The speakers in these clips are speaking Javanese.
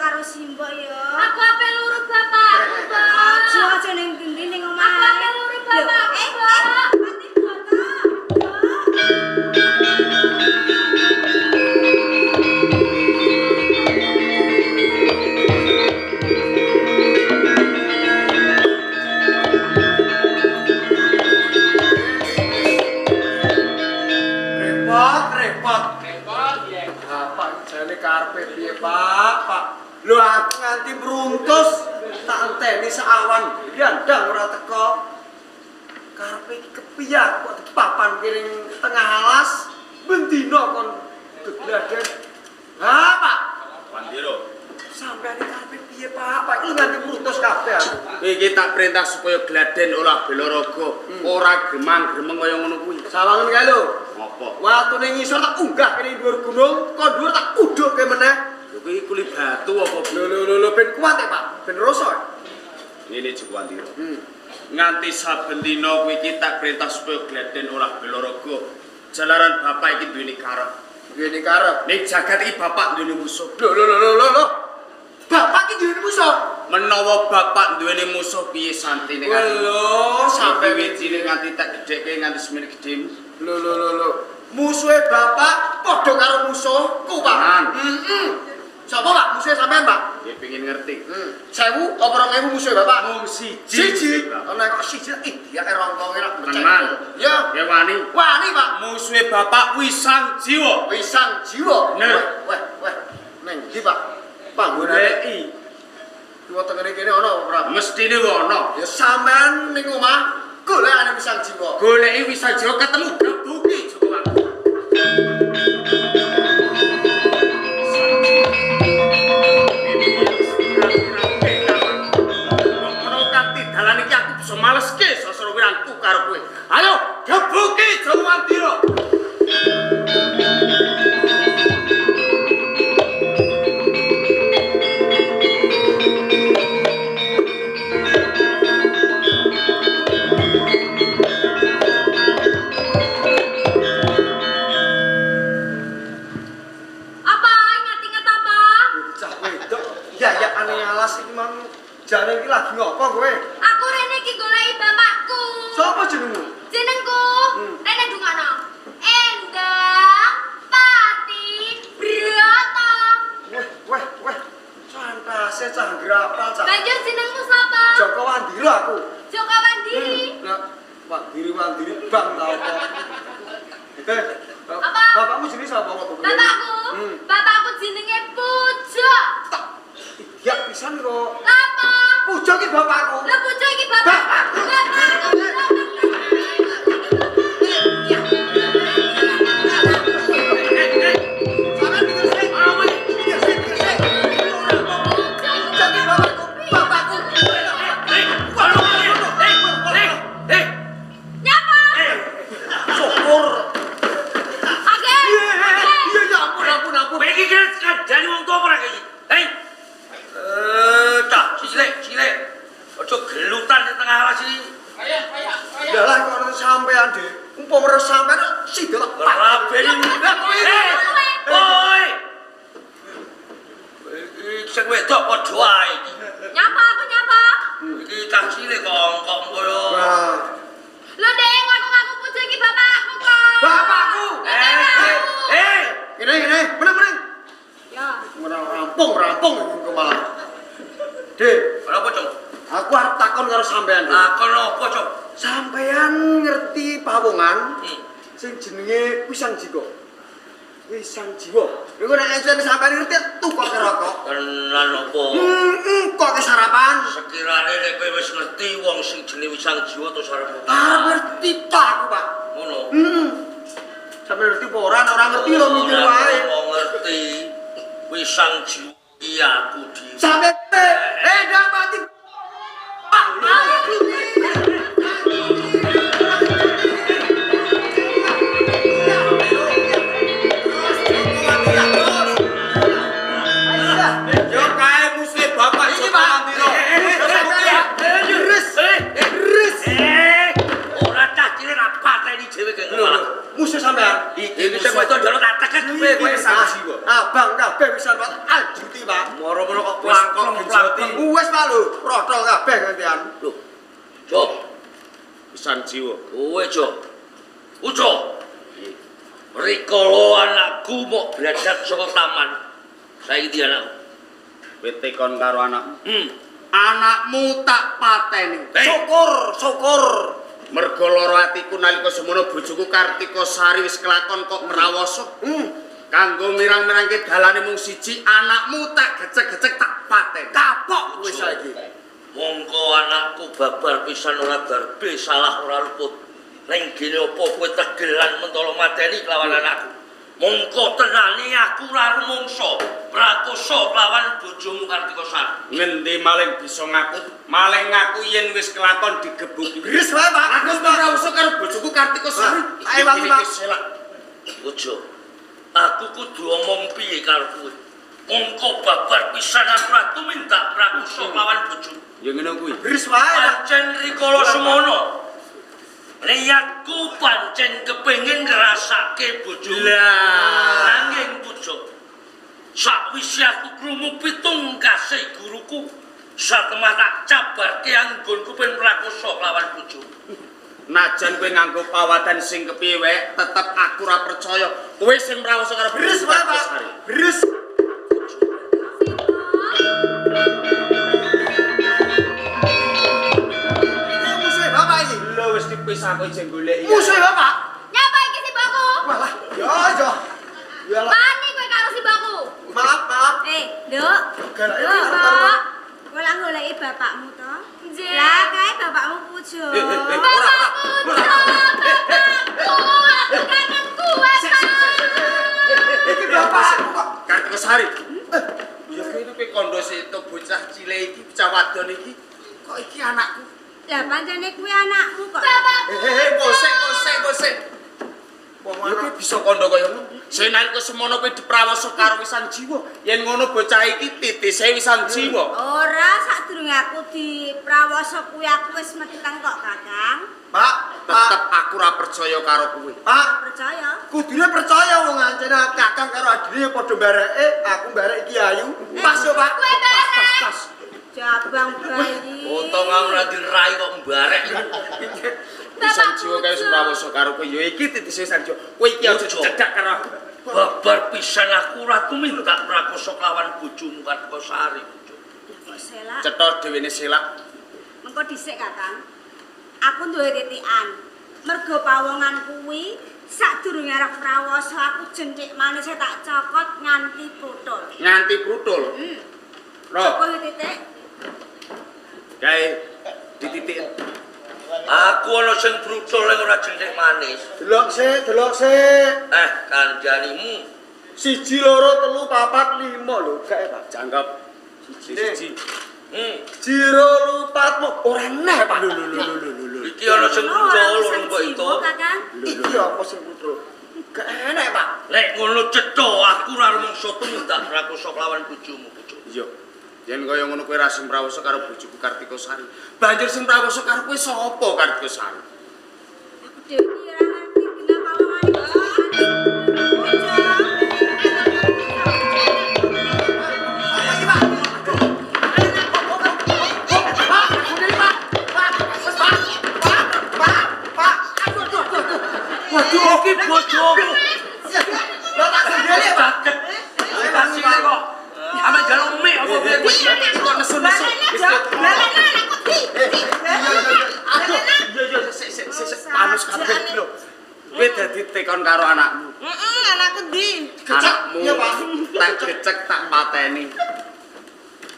karo simbok ya. Aku ape luru bapakku, Mbak. Aja ning ndi ning omah. Aku ape luru bapakku, Mbak. Ati boto. Lho aku nganti meruntus tak enteni seawan ndang ora teko. Karepe iki kepiye kok papan kiring tengah alas bendina kon gegladen. Ha, Pak. Pandiro. Sampeyan iki karepe piye, Pak? Pak iki nganti meruntus kabeh aku. Iki tak perintah supaya gladen olah bela raga, ora gemang-gremeng kaya ngono kuwi. Sawangen kae lho. Apa? Watune ngisor tak unggah kene dhuwur gunung, kon dhuwur tak udhukke meneh. Kuwi kuli batu apa Lho ben kuat ya, Pak. Ben rasa. Ini Jogwandiro. Nganti saben dina kuwi iki tak perintah supaya gladen olah bela raga. Jalaran bapak iki duweni karep. Duweni karep. Ning jagat iki bapak duweni musuh. Lho. Bapak iki duweni musuh. Menawa bapak duweni musuh piye santine kan? Lho, sampai wijine nganti tak gedhekke nganti semene gedhe. Lho. Musuhe bapak padha karo musuhku, Pak. Sapa, Pak? Musuhe sampean, Pak? Ya pengin ngerti. 1000 apa 2000 musuhe bapak? Mung siji. Ana kok siji iya rongkonge rak tenan. Ya, Ya wani. wani, Pak. Musuhe bapak Wisang Jiwa. Wisang jiwa. Bener. Weh. Neng ndi, Pak? Panggonane. Goleki. Kiwa tengene kene ana ora? Mestine ono. Ya sampean ning omah golekane wisang jiwa. Goleki Wisang Jiwa ketemu gebuki Joko Wangku. Dalan iki aku bisa maleske sosro wirangku karo kowe. Ayo gebuki Joko Wandiro. Apa? Ingat-ingat apa? Cah wedok. Ya aneh alas iki mang jane iki lagi ngopo kowe? Aku rene iki goleki bapakku. Sopo jenengmu? Jenengku Rene Dungana. Endang Pati Broto. Weh. Santase cah grapal cah. Banjur jenengmu sapa? Joko Wandiro aku. Joko Wandiri. Nah, Wandiri bang ta apa? Apa? Bapakmu jenenge sapa kok? Bapakku jenenge Pujo. Ya pisan kok. Lapa? Pujo ki bapakku. Lah Pujo iki bapakku. Wisang Jiwa. Lha nek encen sampeyan ngerti tukok rokok. Tenan opo? Kok ke sarapan? Sekirane nek kowe wis ngerti wong sing jenenge Wisang Jiwa to sarapan. Ngerti ta aku, Pak. Ngono. Sampeyan ngerti apa ora ngerti lho mikir wae. Wong ngerti Wisang Jiwa iki aku dhewe. Sampe ndang mati. Pak. Musuh sampean. Iki sing wedok njaluk tak tekan kowe Wisang Jiwa. abang kabeh pisan Pak ajuti Pak. Moro-moro kok Wis plangkong-plangkong. Wis Pak lho, protol kabeh gantian. Lho. Jo, pisan jiwa. kowe Jo. Ujo. Rikala anakku mau berangkat saka taman. Saiki anakku. Kowe kon karo anakmu. Anakmu tak pateni. Syukur. Mergo lara atiku nalika semono bojoku Kartika Sari wis kelakon kok mrawasa. Kanggo mirang-mirangke dalane mung siji, anakmu tak gecek-gecek tak pateni. Kapok wis saiki. Mongko anakku babar pisan ora darbe salah ora luput. Ning gene apa kowe tegelan mentolo mateni kelawan anakku. Mongko tenane aku ora rumangsa prakosa kelawan bojomu Kartika Sari. Ngendi maling bisa ngaku? Maling ngaku yen wis kelakon digebuki. Gris wae Pak. Aku wis mrawasa karo bojoku Kartika Sari. Ayo wangi Pak. Bojo, aku kudu omong piye karo kowe? Mongko babar pisan aku ora tumindak prakosa kelawan bojomu. Ya ngene kuwi. Gris wae Pak. Pancen rikala semono. Niatku pancen kepengin ngrasake bojomu. Lah, Nanging bojo, sakwise aku krungu pitungkase guruku, satemah tak cabarke anggonku ben prakosa kelawan bojomu. najan kowe nganggo pawadan sing kepiye wae, tetep aku ora percaya. Kowe sing mrawasa karo Gris bojoku wae Kartika Pak. Sari. Gris. Musuh Bapak iki. Lho wis dipisah kowe jeng goleki. Musuh Bapak. Nyapa iki si Baku? Walah, yo. Yalah. Pani kowe karo si Baku? Maaf. Nduk. Galake Nduk, karo Pak. Kowe lah goleki bapakmu to? Nggih. Lah kae bapakmu pujo. Bapakku, aku kangen kowe, Pak. Iki bapakmu kok. Kartika Sari. Ya kowe itu kondo seto bocah cilik iki, bocah wadon iki. Kok iki anakku? Lah pancene kuwi anakmu kok. Bapakku. Bosek. Wong kowe bisa kondo kaya ngono. Senalika semono kowe diprawasa karo wisan jiwa. Yen ngono bocah iki titise wisan jiwa. Ora sadurunge aku diprawasa kuwi aku wis meteng kok, Kakang. Pak, Tetep aku ora percaya karo kowe. Pak, Percaya? kudune percaya wong ancene Kakang karo adine padha bareke, aku barek Ki Ayu. Pas yo, Pak. Kowe barek. Pas. Jabang bayi. Potong ora dirai kok mbarek. Wisan jiwa kae wis mrawasa karo kowe. Ya iki titise wisan jiwa. Kowe iki aja cedak karo aku. Babar pisan aku ora tumindak prakosa kelawan bojomu Kartika Sari. Kok selak? Cetha dhewene selak. Mengko dhisik, Kakang. Aku duwe titikan. Mergo pawongan kuwi sadurunge arep prawasa aku jenthik manis tak cokot nganti putul. Nganti prutul. Roh, Kok titik? kae dititik. Aku ana sing brutul ning ora jentik manis. Delok sik. Kanjanimu 1 2 3 4 5 lho, gae Pak. Jangkep. Siji. Jiro lupatmu ora neh Pak. Lho. iki ana sing brutul lho kok itu. Kakang. Iki apa sing putul? Gak enak Pak. Lek ngono cetha aku ora rumangsa tumindak prakosa kelawan bojomu, bojo. Iya. Yen kaya ngono kowe ra sing mrawasa karo bojoku Kartika Sari. Banjur sing mrawasa karo kowe sapa Kartika Sari? Aku dhewe iki ora ngerti dina pawongan iki. Waduh, iki bojomu. Lah tak sendiri Pak. Kasine kok. Ame jaluk mie apa piye kowe? Kok nesu-nesu. Iya, sik panus kabeh lho. Kowe dadi tekon karo anakmu. Anakku ndi? Anakmu Iya, Pak. tak gecek tak pateni.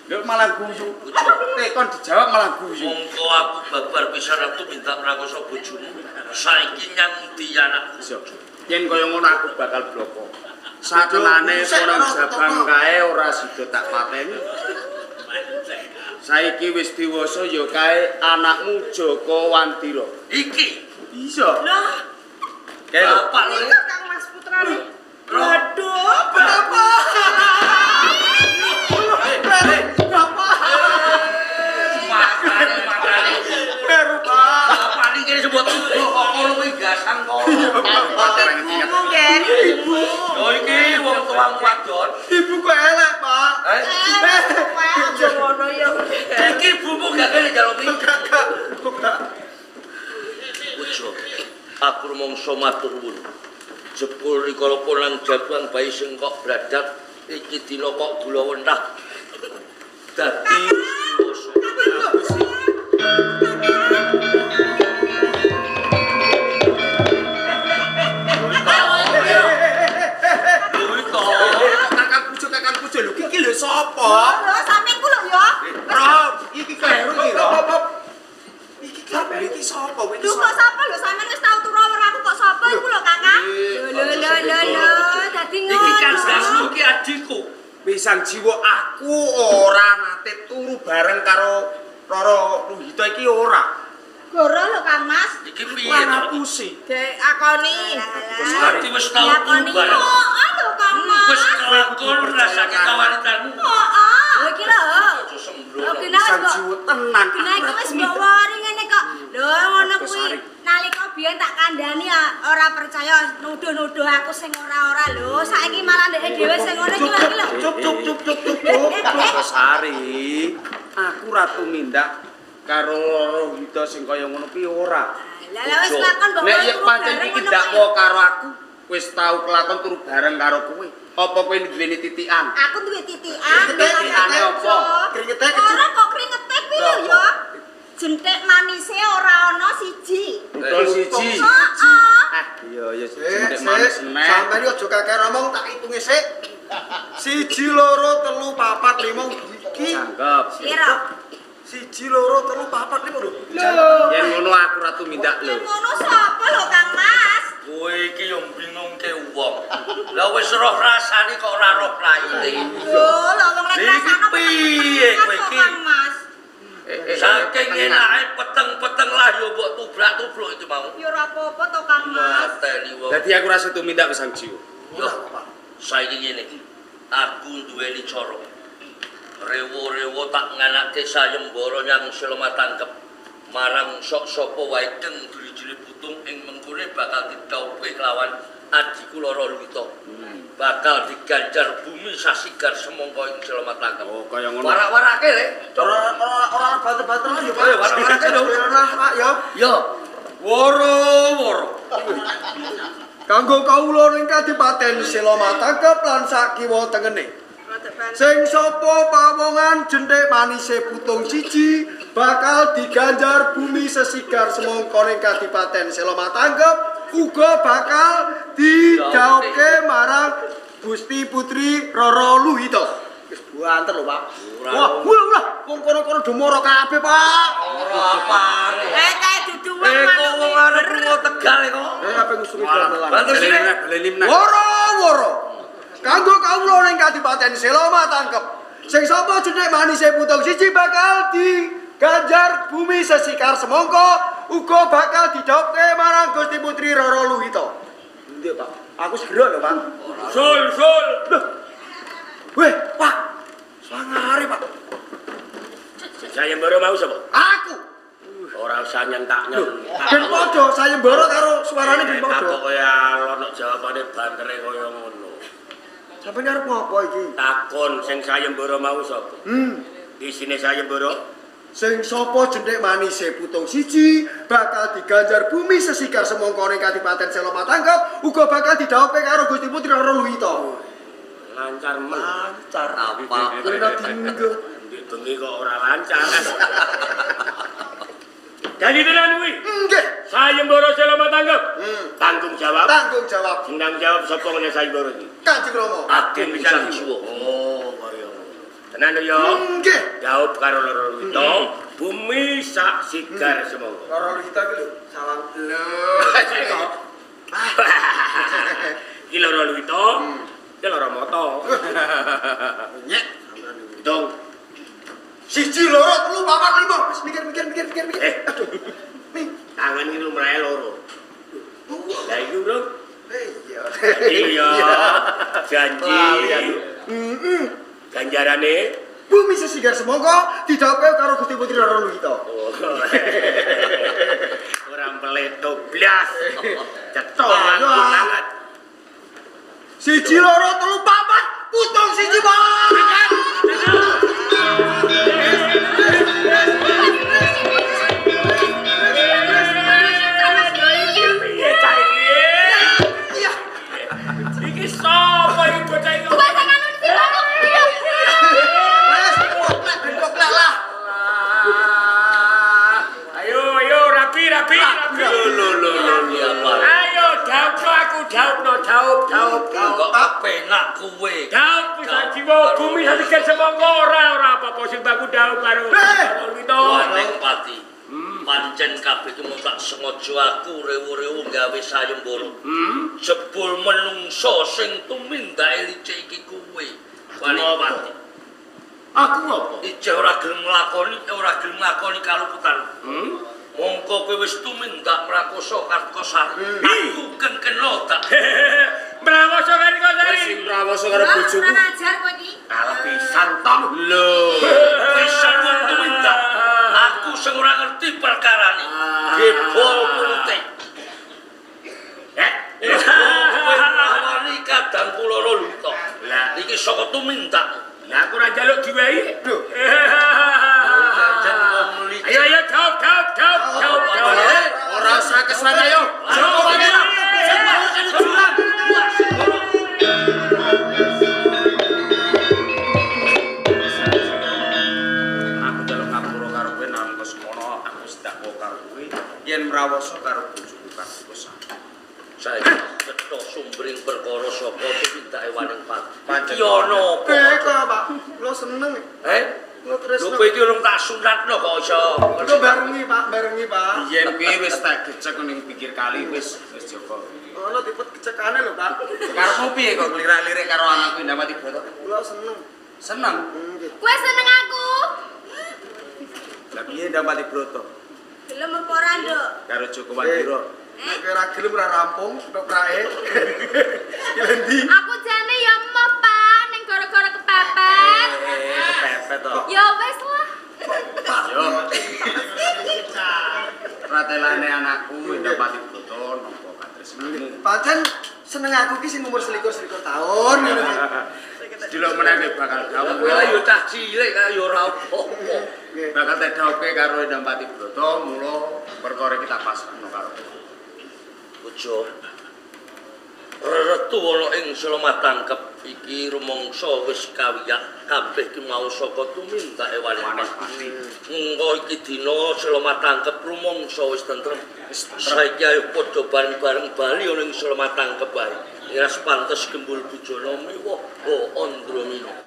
Lho malah guyu. Tekon dijawab malah guyu. Mongko aku babar pisan aku minta prakosa bojomu. Saiki nyang ndi anakku? Yen kaya ngono aku bakal bloko. Satenane orang Jabang kae ora sida tak pateni. Saiki wis dewasa ya kae anakmu Joko Wantira. Iki Bisa. Lah, Kae lho. bapak lho. Kang Mas Putrane. Aduh, Bapak. Makane. Baru Pak. Bapak iki sebut kok kono kuwi gasan kok. Ngomong, Gen. Yo iki wong tuamu wadon. gak kene jalomi. Enggak. Ujo, aku rumangsa matur nuwun. Jebul rikala polang jabang bayi sing kok bladat iki dina kok gula wentah. Dadi dewasa. Kakang pujo lho iki lho sapa? Lho, sampeyan ku lho ya. Rob, iki kleru iki Rob. Iki kabeh iki sapa kowe iki? Lho kok sapa lho sampeyan wis tau turu weruh aku kok sapa iku lho Kakang? Lho, dadi ngono. Iki kan sasmu iki adikku. Pisang jiwa aku ora nate turu bareng karo Roro Ruhito iki ora. Goro lho Kang Mas. Iki piye Ora to? pusi. Dek akoni. Wis ngerti wis tau turu bareng. Oh, lho Kang Mas. Wis kelakon rasake kawalitanmu. Oh, lho iki lho. Aja sembrono. Lho kena Pisang kok. jiwa tenan. Kena iki wis mbok wori ngene kok. Lho ngono kuwi. Nalika biyen tak kandhani ora percaya nuduh-nuduh aku sing ora-ora lho. Saiki malah ndek dhewe sing ngono iki lho. Cuk. Sari. Aku ratu mindak karo Ruhito sing kaya ngono ki ora. Lah wis lakon mbok Nek yen pancen iki dakwa karo aku, wis tau kelakon turu bareng karo kowe. Apa kowe duweni titikan? Aku duwe titikan. Titikane apa? Kringete kecil. Ora kok kringete kuwi lho ya. Jentik manise ora ana siji. Betul siji. Heeh. Iya Sik, manis sik. meneh. Sampeyan iki aja kakek ngomong tak hitunge sik. 1 2 3 4 5 iki. Cangkep. Piro? 1 2 3 4 5 lho. Yen ngono aku ratu mindak lho. Ngono sapa lho Kang Mas? Kowe iki yo bingungke wong. Lah wis roh rasane kok ora roh raine. Lho, wong lek Iki rasane piye kowe iki? Kang Mas. Saking enake peteng-peteng lah yo mbok tubrak-tubruk itu mau. Ya ora apa-apa to Kang Mas. Mateni wong. Dadi aku rasa tumindak Pisang jiwa. Yo, saiki ngene. Aku duweni cara. Rewo-rewo tak nganake sayembara nyang Seloma tangkep. Marang sok sapa wae deng diri-diri putung ing mengkune bakal didhawuhke kelawan adiku Lara Luwita. Bakal diganjar bumi sasigar semongko ing Seloma tangkep. Oh, kaya ngono. Warak-warake le. Ora banter-banter lho, Pak. Ayo, warak-warake lho. Nah, Pak ya. Yo. Woro-woro. Kanggo kawula ning Kadipaten Seloma Tangkep lan sak kiwa tengene. Sing sapa pawongan jentik manise putung siji bakal diganjar bumi sesigar semongko ning Kadipaten Seloma Tangkep uga bakal dijauhke marang Gusti Putri Roro Luhito. Wis banter lho, Pak. Wah, wong kono-kono demoro kabeh, Pak. Ora apane. Kae dudu wong Kok wong arep lunga Tegal kok. Kabeh ngusumi gamelan. Bantu sini. Woro-woro. Kanggo kawula ning Kadipaten Seloma Tangkep. Sing sapa jeneng manise putung siji bakal diganjar bumi sesikar semongko uga bakal didhawuhke marang Gusti Putri Roro Luhito. Endi, Pak? Aku segera lho, Pak. Sul. Loh. Weh, Pak. Sangare, Pak. Sayembara mau sapa? Aku. Ora usah nyentak-nyentak. Ben padha sayembara karo suarane ben Tak padha. kaya ana jawabane bantere kaya ngono. Sampeyan arep ngopo iki? Takon sing sayembara mau sapa? Isine sayembara Sing sapa jeneng manise putung siji bakal diganjar bumi sesikar semongko ning Kadipaten Seloma Tangkep uga bakal didhawuhke karo Gusti Putri Roro Luhito. lancar men. Lancar apa? Kena dinggo. Bengi kok ora lancar. Jadi tenan kuwi. Nggih. Sayembara Selama Tangkep. Tanggung jawab. Tanggung jawab. Sing tanggung jawab sapa ngene sayembara iki? Kanjeng Rama. Agen Pisang Jiwa. Oh, kaya ngono. Tenan lho ya. Nggih. Jawab karo loro itu. Bumi sak sigar semoga. Karo kita iki lho, salam lho. Iki loro itu. Iki loro moto. Nyek. Dong. Siji loro telu papat lima. Wis mikir. Aduh. Nih, Tangan iki lumrahe loro. Lah iki, Bro. iya. Iya. Janji. Ganjarane Bumi sesigar semongko didhawuhke karo Gusti Putri Roro Luhito. Orang peleto blas. Cetok banget. Siji loro telu papat putung siji, Pak. jauh karo kita. Waning pati. Pancen kabeh ki mung tak sengaja aku rewu-rewu gawe sayembara. Jebul menungso sing tumindake licik iki kuwe. Waning pati. Aku ngopo? Ije ora gelem nglakoni kaluputan. Mongko kowe wis tumindak mrakosa Kartosari. Aku kengkeno tak. Prawoso kari kok Wis sing prawoso karo bojoku. Kurang ajar kowe iki. Kalah pisan tong. Lho. Pisan wong tumindak. Aku sing ora ngerti perkarane. Gebol pulutik. Kowe ngawani kadang kula luto. Lah iki saka tumindak. Lah aku ora njaluk diwehi. Lho. Ayo jawab. Ora usah kesana yo. Jawab aja. Sing mau kan jurang. Aku jaluk ngapura karo kowe nang semono aku sedak karo kowe yen mrawoso karo bojoku Kartosari. Saiki cetha sumbring perkara saka tindake Waning Pati. Iki ana apa? Kok, Pak? Lo seneng. Lo terus. Lho kowe iki urung tak sunatno kok iso. Lo barengi, Pak. Yen kowe wis tak gecek ning pinggir kali wis Joko. Lo tipet kecekane lho, Pak. Karepmu piye kok nglirak-lirik karo anakku Indamati Broto? Lo seneng. Seneng. Kowe seneng aku. Lah piye Indamati Broto? Gelem apa ora, Nduk? Karo Joko Wandiro. Nek kowe ora gelem ora rampung, tok prae. Lendi. Aku jane ya emoh, Pak, ning gara-gara kepepet. Kepepet to. Ya wis lah. Yo. Ratelane anakku Indamati Broto nampa katresnane. Pancen seneng aku ki sing umur 21 tahun ngono ki. Delok meneh bakal gawe. Kowe yo cah cilik kaya yo ora apa-apa. Bakal tedoke karo Indamati Broto, mula perkara kita pasrahno karo kowe. Bojo. Reretu ana ing Slemat Tangkep iki rumangsa wis kawiyak kabeh ki mau saka tumindake Waning Pati. Engko iki dina Slemat Tangkep rumangsa wis tentrem. Saiki ayo padha bareng-bareng bali ana ing Slemat Tangkep wae. Ira pantes gembul bujana mewah Andramina.